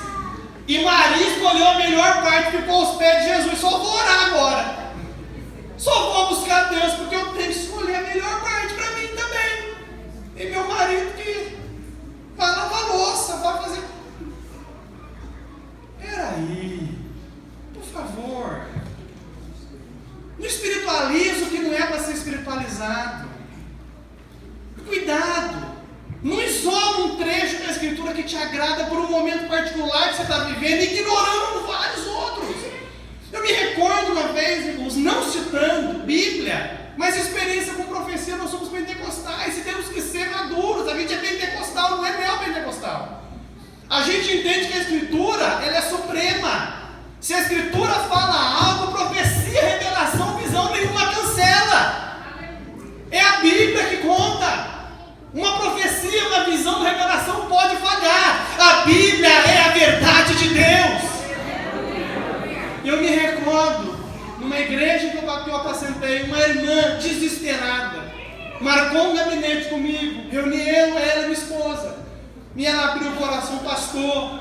e Maria escolheu a melhor parte, ficou aos pés de Jesus. Só vou orar agora, só vou buscar Deus, porque eu tenho que escolher a melhor parte para mim também. E meu marido que vai lavar louça, vai fazer... Peraí, por favor, não espiritualiza o que não é para ser espiritualizado. Cuidado, não isola um trecho da Escritura que te agrada por um momento particular que você está vivendo, ignorando vários outros. Eu me recordo uma vez, irmãos, não citando Bíblia, mas experiência com profecia. Nós somos pentecostais e temos que ser maduros. A gente é pentecostal, não é neopentecostal. A gente entende que a Escritura, ela é suprema. Se a Escritura fala algo, profecia, revelação, visão, nenhuma cancela. É a Bíblia que conta. Uma profecia, uma visão, uma revelação pode falhar. A Bíblia é a verdade de Deus. Eu me recordo, numa igreja que eu apacentei, uma irmã desesperada marcou um gabinete comigo, reuni eu, ela e minha esposa, e ela abriu o coração, pastor,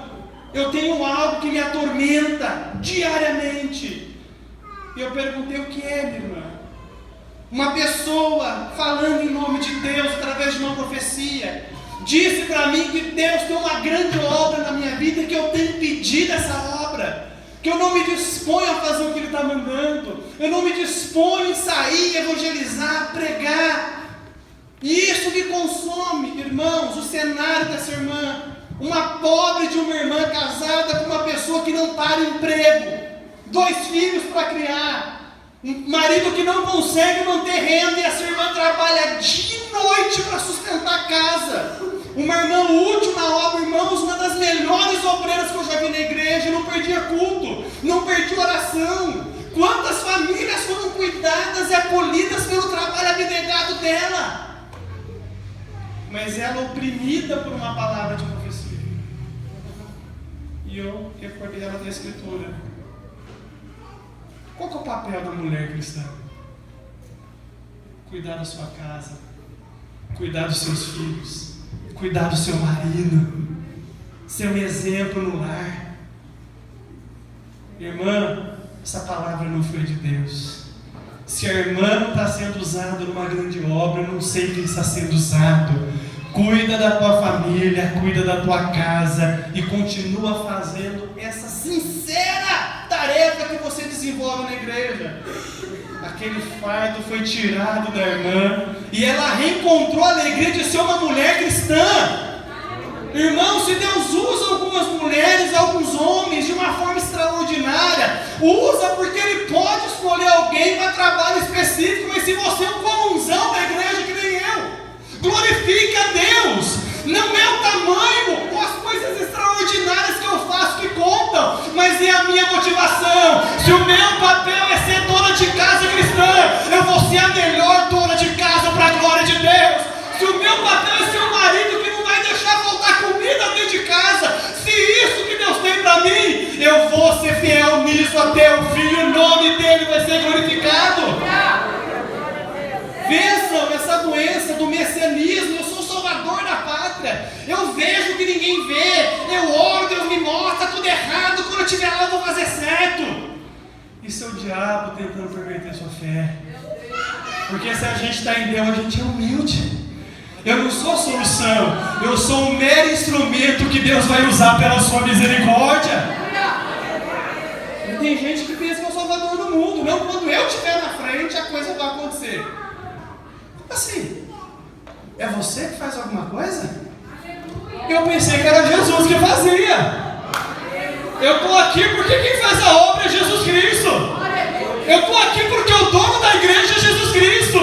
eu tenho algo que me atormenta diariamente. E eu perguntei, o que é, minha irmã? Uma pessoa falando em nome de Deus através de uma profecia disse para mim que Deus tem uma grande obra na minha vida e que eu tenho pedido essa obra, que eu não me disponho a fazer o que Ele está mandando, eu não me disponho em sair, evangelizar, pregar. E isso me consome, irmãos, o cenário dessa irmã, uma pobre de uma irmã casada com uma pessoa que não para emprego, 2 filhos para criar, um marido que não consegue manter renda, e essa irmã trabalha dia e noite para sustentar a casa. Uma irmã útil na obra, irmãos, uma das melhores obreiras que eu já vi na igreja, não perdia culto, não perdia oração. Quantas famílias foram cuidadas e acolhidas pelo trabalho abnegado dela? Mas ela oprimida por uma palavra de profecia. E eu recordei ela da Escritura. Qual que é o papel da mulher cristã? Cuidar da sua casa, cuidar dos seus filhos, cuidar do seu marido, ser um exemplo no lar. Irmã, essa palavra não foi de Deus. Se a irmã não está sendo usada numa grande obra, eu não sei quem está sendo usado. Cuida da tua família, cuida da tua casa e continua fazendo essa sincera tarefa que você desenvolve na igreja. Aquele fardo foi tirado da irmã e ela reencontrou a alegria de ser uma mulher cristã. Irmão, se Deus usa algumas mulheres, alguns homens de uma forma extraordinária, usa porque Ele pode escolher alguém para trabalho específico. Mas se você é um comunzão da igreja que nem eu, glorifique a Deus. Não é o tamanho ou as coisas extraordinárias que eu faço que contam, mas é a minha motivação. Se o meu papel é ser dona de casa cristã, eu vou ser a melhor dona de casa para a glória de Deus. Se o meu papel é ser um marido que não vai deixar faltar comida dentro de casa, se isso que Deus tem para mim, eu vou ser fiel nisso até o fim, e o nome dele vai ser glorificado. Vençam essa doença do messianismo. Eu sou o salvador da pátria, eu vejo o que ninguém vê, eu oro, Deus me mostra tudo errado, quando eu estiver lá eu vou fazer certo. Isso é o diabo tentando perverter a sua fé, porque se a gente está em Deus, a gente é humilde. Eu não sou a solução, eu sou um mero instrumento que Deus vai usar pela sua misericórdia. E tem gente que pensa que é o salvador do mundo. Não, quando eu estiver na frente, a coisa vai acontecer. Assim, é você que faz alguma coisa? Eu pensei que era Jesus que fazia. Eu estou aqui porque quem faz a obra é Jesus Cristo. Eu estou aqui porque o dono da igreja é Jesus Cristo.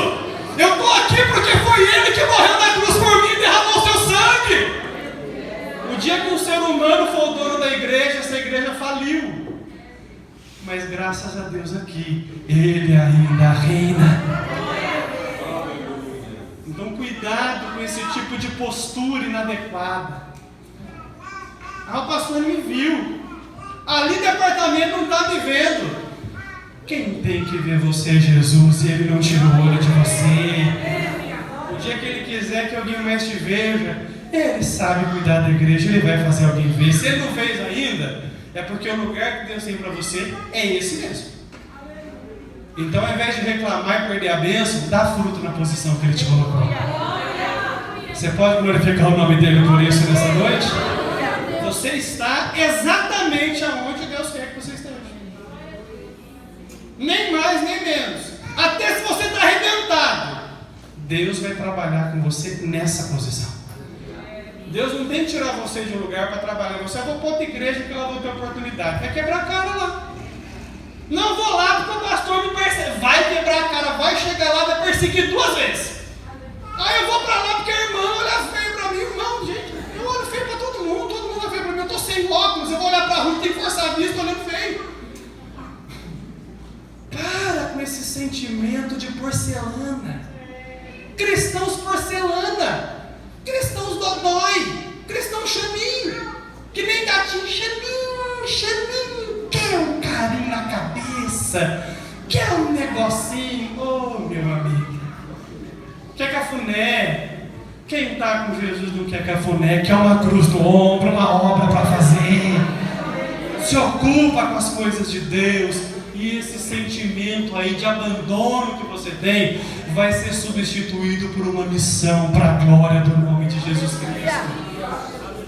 Eu estou aqui porque foi Ele que morreu na cruz por mim e derramou seu sangue. O dia que um ser humano for o dono da igreja, essa igreja faliu. Mas graças a Deus aqui, Ele ainda reina. Então cuidado com esse tipo de postura inadequada. Ah, o pastor me viu. Ali no departamento não está me vendo. Quem tem que ver você é Jesus, e Ele não tira o olho de você. O dia que Ele quiser que alguém mais te veja, Ele sabe cuidar da igreja, Ele vai fazer alguém ver. Se Ele não fez ainda, é porque o lugar que Deus tem para você é esse mesmo. Então, ao invés de reclamar e perder a bênção, dá fruto na posição que Ele te colocou. Você pode glorificar o nome dEle por isso nessa noite? Você está exatamente aonde Deus quer que você esteja. Nem mais, nem menos. Até se você está arrebentado, Deus vai trabalhar com você nessa posição. Deus não tem que tirar você de um lugar para trabalhar. Você vai para outra igreja que lá vou ter oportunidade. Vai quebrar a cara lá. Não vou lá porque o pastor me persegue. Vai quebrar a cara, vai chegar lá, vai perseguir 2 vezes. Aí eu vou para lá porque a irmã olha feio para mim. Irmão, gente, eu olho feio para todo mundo olha feio para mim. Eu estou sem óculos, eu vou olhar para a rua, tem que forçar a vista olhando feio. Para com esse sentimento de porcelana. Cristãos porcelana, cristãos dodói, cristão chaminho, que nem gatinho, chaminho, quer um carinho na cabeça, quer um negocinho, oh meu amigo, quer cafuné. Quem está com Jesus não quer cafuné, quer uma cruz no ombro, uma obra para fazer, se ocupa com as coisas de Deus. E esse sentimento aí de abandono que você tem vai ser substituído por uma missão para a glória do nome de Jesus Cristo.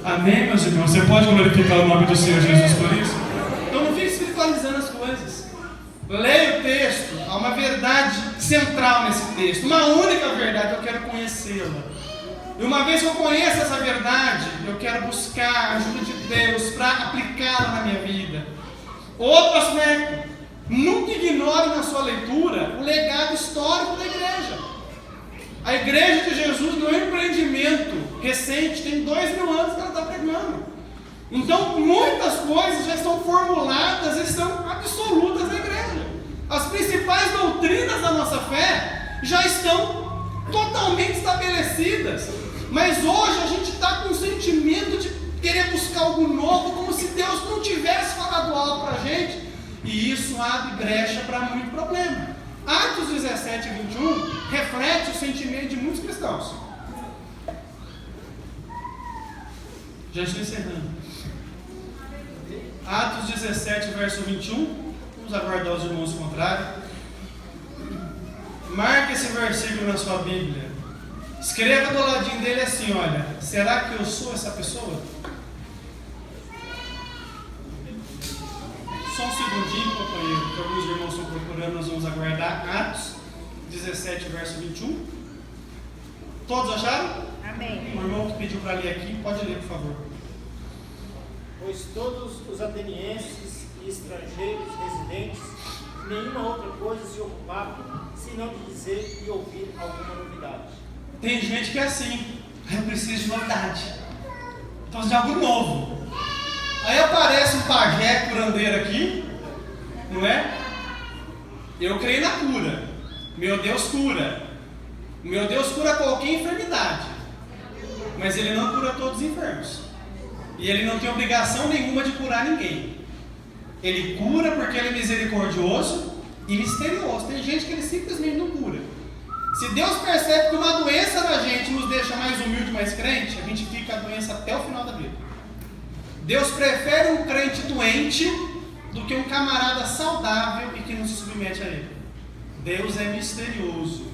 Amém, meus irmãos? Você pode glorificar o nome do Senhor Jesus por isso? Então não fique espiritualizando as coisas. Leia o texto, há uma verdade central nesse texto, uma única verdade, eu quero conhecê-la. E uma vez que eu conheço essa verdade, eu quero buscar a ajuda de Deus para aplicá-la na minha vida. Outro aspecto. Nunca ignore na sua leitura o legado histórico da igreja. A igreja de Jesus não é um empreendimento recente, tem 2000 anos que ela está pregando. Então muitas coisas já estão formuladas e são absolutas na igreja. As principais doutrinas da nossa fé já estão totalmente estabelecidas. Mas hoje a gente está com um sentimento de querer buscar algo novo, como se Deus não tivesse falado algo para a gente. E isso abre brecha para muito problema. Atos 17 e 21 reflete o sentimento de muitos cristãos. Já estou encerrando. Atos 17, verso 21. Vamos aguardar os irmãos encontrarem. Marque esse versículo na sua Bíblia. Escreva do ladinho dele assim, olha. Será que eu sou essa pessoa? Só um segundinho, companheiro, que alguns irmãos estão procurando, nós vamos aguardar. Atos 17, verso 21. Todos acharam? Amém. O irmão que pediu para ler aqui, pode ler, por favor. Pois todos os atenienses e estrangeiros residentes, nenhuma outra coisa se ocupavam, senão de dizer e ouvir alguma novidade. Tem gente que é assim, eu preciso de novidade, preciso de algo novo. Aí aparece um pajé curandeiro aqui, não é? Eu creio na cura. Meu Deus cura. Meu Deus cura qualquer enfermidade. Mas Ele não cura todos os enfermos. E Ele não tem obrigação nenhuma de curar ninguém. Ele cura porque Ele é misericordioso e misterioso. Tem gente que Ele simplesmente não cura. Se Deus percebe que uma doença na gente nos deixa mais humilde, mais crente, a gente fica a doença até o final da vida. Deus prefere um crente doente do que um camarada saudável e que não se submete a Ele. Deus é misterioso.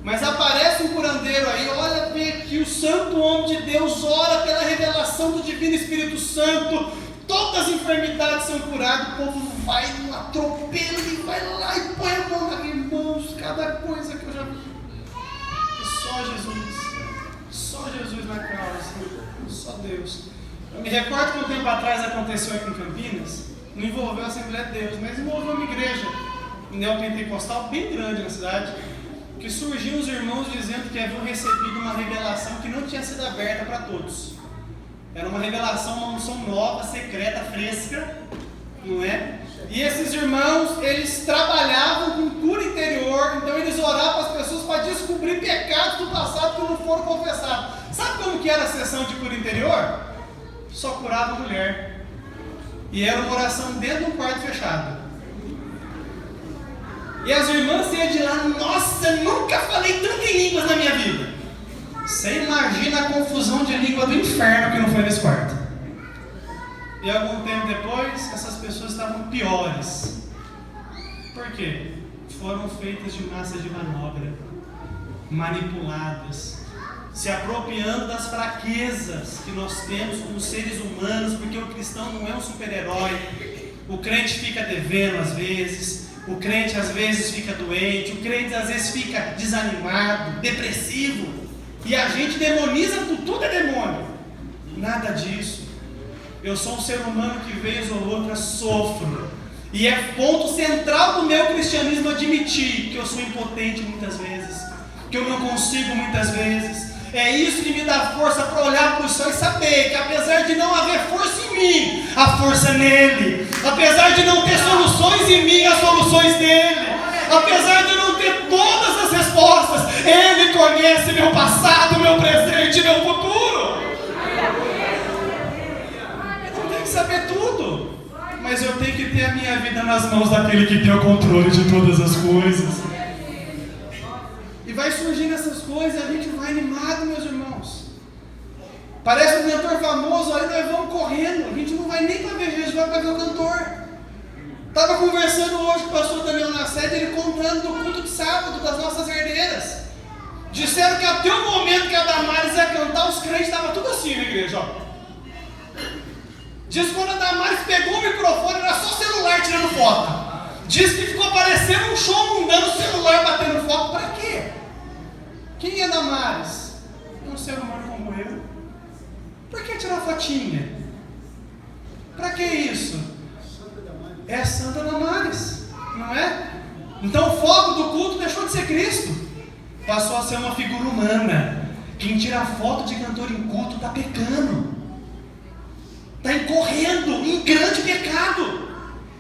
Mas aparece um curandeiro aí, olha, vem aqui, o santo homem de Deus ora pela revelação do Divino Espírito Santo, todas as enfermidades são curadas, o povo vai no atropelo e vai lá e põe a mão na irmãos, cada coisa que eu já vi. Só Jesus na causa, só Deus. Eu me recordo que um tempo atrás aconteceu aqui em Campinas, não envolveu a Assembleia de Deus, mas envolveu uma igreja neopentecostal bem grande na cidade, que surgiam os irmãos dizendo que haviam recebido uma revelação que não tinha sido aberta para todos. Era uma revelação, uma unção nova, secreta, fresca, não é? E esses irmãos, eles trabalhavam com cura interior, então eles oravam para as pessoas para descobrir pecados do passado que não foram confessados. Sabe como que era a sessão de cura interior? Só curava a mulher. E era uma oração dentro de um quarto fechado. E as irmãs iam de lá, nossa, nunca falei tanto em línguas na minha vida. Você imagina a confusão de língua do inferno que não foi nesse quarto. E algum tempo depois, essas pessoas estavam piores. Por quê? Foram feitas de massa de manobra, manipuladas, se apropriando das fraquezas que nós temos como seres humanos, porque o cristão não é um super-herói. O crente fica devendo às vezes, o crente às vezes fica doente, o crente às vezes fica desanimado, depressivo, e a gente demoniza, tudo é demônio. Nada disso. Eu sou um ser humano que vez ou outra sofro, e é ponto central do meu cristianismo admitir que eu sou impotente muitas vezes, que eu não consigo muitas vezes. É isso que me dá força para olhar para o céu e saber que apesar de não haver força em mim, há força nele. Apesar de não ter soluções em mim, há soluções nele. Apesar de não ter todas as respostas, ele conhece meu passado, meu presente e meu futuro. Eu não tenho que saber tudo, mas eu tenho que ter a minha vida nas mãos daquele que tem o controle de todas as coisas. E vai surgindo essas coisas, a gente vai animado, meus irmãos. Parece um cantor famoso, aí nós vamos correndo, a gente não vai nem para ver Jesus, vai para ver o cantor. Estava conversando hoje com o pastor Daniel na sede, ele contando do culto de sábado das nossas herdeiras. Disseram que até o momento que a Damares ia cantar, os crentes estavam tudo assim na igreja, ó. Diz que quando a Damares pegou o microfone, era só celular tirando foto. Diz que ficou parecendo um show mundano, celular batendo foto. Para quê? Quem é Damares? É um ser humano como eu. Por que tirar fotinha? Para que isso? É a Santa Damares, não é? Então o foco do culto deixou de ser Cristo, passou a ser uma figura humana. Quem tira foto de cantor em culto está pecando, está incorrendo em grande pecado.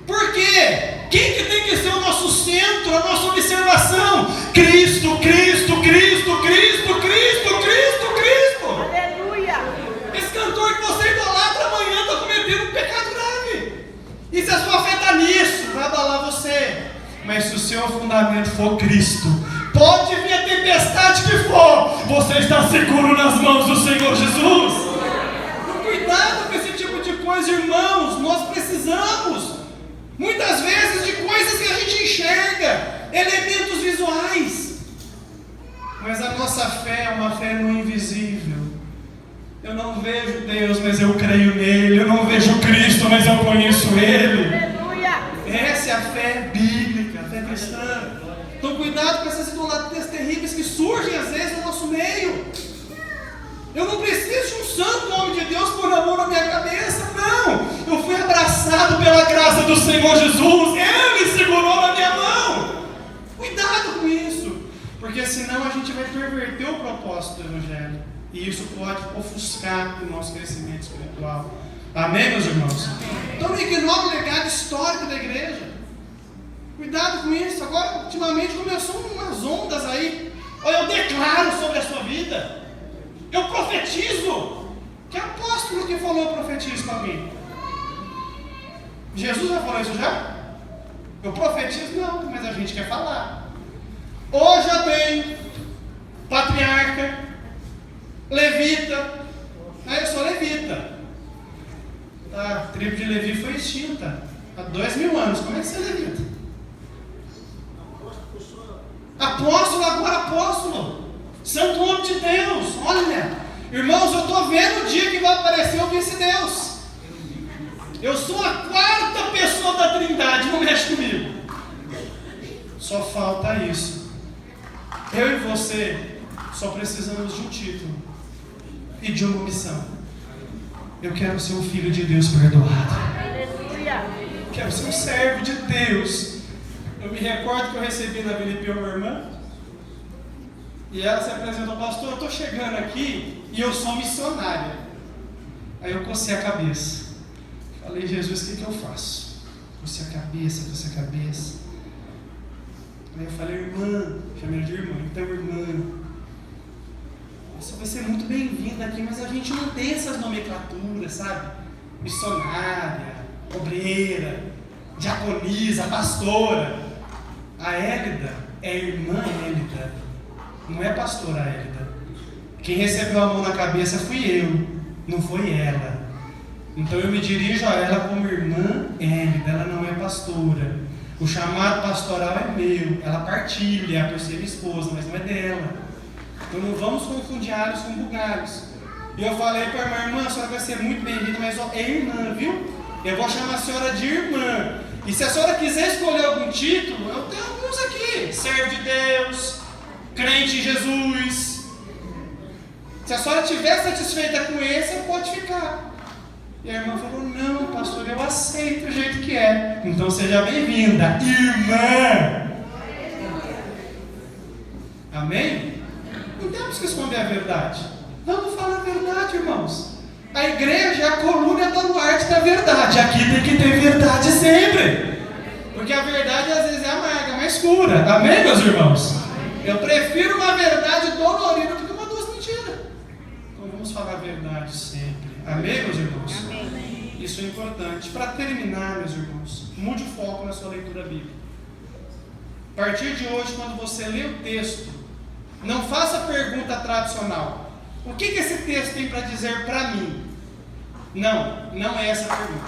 Por quê? Quem que tem que ser o nosso centro, a nossa observação? Cristo, Cristo, Cristo, Cristo, Cristo, Cristo, Cristo. Aleluia! Esse cantor que você idolatra amanhã está cometendo um pecado grave. E se a sua fé está nisso, vai abalar você. Mas se o seu fundamento for Cristo, pode vir a tempestade que for, você está seguro nas mãos do Senhor Jesus. Então, cuidado com esse tipo de coisa, irmãos. Nós precisamos muitas vezes de coisas que a gente enxerga, elementos visuais, mas a nossa fé é uma fé no invisível. Eu não vejo Deus, mas eu creio nele. Eu não vejo Cristo, mas eu conheço ele. Aleluia! Essa é a fé bíblica, a fé cristã. Então cuidado com essas idolatrias terríveis que surgem às vezes no nosso meio. Eu não preciso de um santo homem de Deus por amor na minha cabeça, não. Eu fui abraçado pela graça do Senhor Jesus. Ele segurou na minha mão. Cuidado com isso, porque senão a gente vai perverter o propósito do Evangelho. E isso pode ofuscar o nosso crescimento espiritual. Amém, meus irmãos? Então não ignore o legado histórico da igreja. Cuidado com isso. Agora, ultimamente, começou umas ondas aí. Olha, eu declaro sobre a sua vida. Eu profetizo. Que apóstolo que falou eu profetizo para mim? Jesus já falou isso já? Eu profetizo não, mas a gente quer falar. Hoje já tem patriarca, levita. Eu sou levita. A tribo de Levi foi extinta há 2000 anos. Como é que você é levita? Apóstolo, agora apóstolo. Santo homem de Deus. Olha, irmãos, eu estou vendo o dia que vai aparecer o vice-deus. Eu sou a 4ª pessoa da Trindade, não mexe comigo. Só falta isso. Eu e você só precisamos de um título e de uma missão. Eu quero ser um filho de Deus perdoado. Aleluia! Quero ser um servo de Deus. Eu Eu me recordo que eu recebi na Vila Ipio uma irmã, e ela se apresentou: pastor, eu estou chegando aqui e eu sou missionária. Aí eu cocei a cabeça. Falei: Jesus, o que eu faço? Cocei a cabeça. Aí eu falei: irmã, chamei ela de irmã. Então, irmã, você vai ser muito bem-vinda aqui, mas a gente não tem essas nomenclaturas, sabe? Missionária, obreira, diaconisa, pastora. A Hélida é irmã Hélida, não é pastora Hélida. Quem recebeu a mão na cabeça fui eu, não foi ela. Então eu me dirijo a ela como irmã Hélida, ela não é pastora. O chamado pastoral é meu, ela partilha por ser minha esposa, mas não é dela. Então não vamos confundir alhos com bugalhos. E eu falei para a irmã: a senhora vai ser muito bem-vinda, mas é irmã, viu? Eu vou chamar a senhora de irmã. E se a senhora quiser escolher algum título, eu tenho alguns aqui: servo de Deus, crente em Jesus. Se a senhora estiver satisfeita com esse, pode ficar. E a irmã falou: não, pastor, eu aceito o jeito que é. Então seja bem-vinda, irmã. Amém? Não temos que esconder a verdade. Vamos falar a verdade, irmãos. A igreja é a coluna e a baluarte da verdade. Aqui tem que ter verdade sempre. Porque a verdade às vezes é amarga, mais escura. Amém, meus irmãos? Eu prefiro uma verdade dolorida do que uma doce mentira. Então vamos falar a verdade sempre. Amém, meus irmãos? Amém. Isso é importante. Para terminar, meus irmãos, mude o foco na sua leitura bíblica. A partir de hoje, quando você lê o texto, não faça a pergunta tradicional: o que esse texto tem para dizer para mim? Não é essa a pergunta.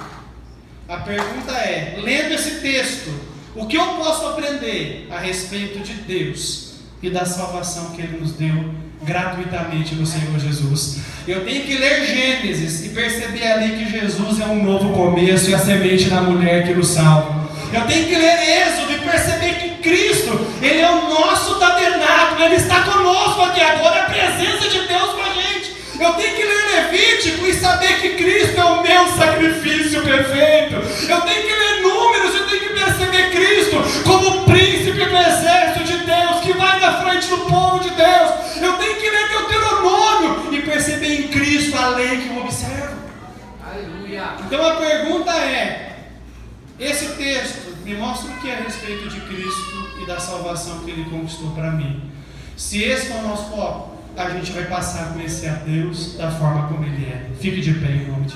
A pergunta é: lendo esse texto, o que eu posso aprender a respeito de Deus e da salvação que Ele nos deu gratuitamente no Senhor Jesus? Eu tenho que ler Gênesis e perceber ali que Jesus é um novo começo e a semente da mulher que nos salva. Eu tenho que ler Êxodo e perceber que Cristo, Ele é o nosso tabernáculo, Ele está conosco aqui agora, é a presença de Deus com a gente. Eu tenho que ler Levítico e saber que Cristo é o meu sacrifício perfeito. Eu tenho que ler Números e tenho que perceber Cristo como o príncipe do exército de Deus, que vai na frente do povo de Deus. Eu tenho que ler Deuteronômio e perceber em Cristo a lei que eu observo. Aleluia. Então a pergunta é: esse texto me mostra o que é a respeito de Cristo e da salvação que Ele conquistou para mim. Se esse for o nosso foco, a gente vai passar a conhecer a Deus da forma como Ele é. Fique de pé em nome de